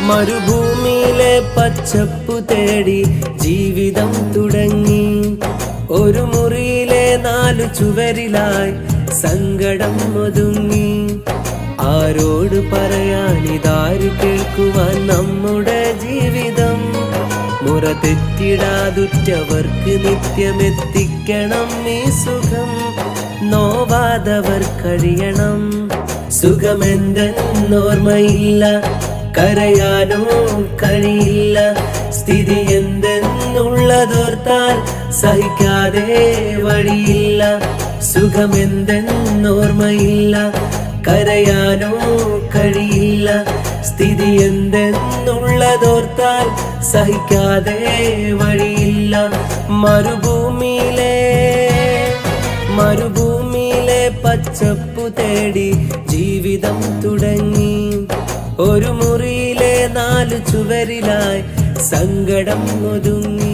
മരുഭൂമിയിലെ പച്ചപ്പു തേടി ജീവിതം തുടങ്ങി. ഒരു മുറിയിലെ 4 ചുവരിലായി സങ്കടം ഒതുങ്ങി. ആരോട് പറയാൻ, ഇതാര് കേൾക്കുവാൻ നമ്മുടെ ജീവിതം? മുറ തെറ്റിടാതുറ്റവർക്ക് നിത്യമെത്തിക്കണം ഈ സുഖം. നോവാതവർ കഴിയണം. സുഖമെന്തെന്നോർമ്മയില്ല, കരയാനോ കഴിയില്ല. സ്ഥിതി എന്തെന്നുള്ളതോർത്താൽ സഹിക്കാതെ വഴിയില്ല. സുഖമെന്തെന്നോർമ്മയില്ല, കരയാനോ കഴിയില്ല. സ്ഥിതി എന്തെന്നുള്ളതോർത്താൽ സഹിക്കാതെ വഴിയില്ല. മരുഭൂമിയിലെ പച്ചപ്പു തേടി ജീവിതം തുടങ്ങി. ഒരു മുറിയിലെ 4 ചുവരിലായി സങ്കടം ഒതുങ്ങി.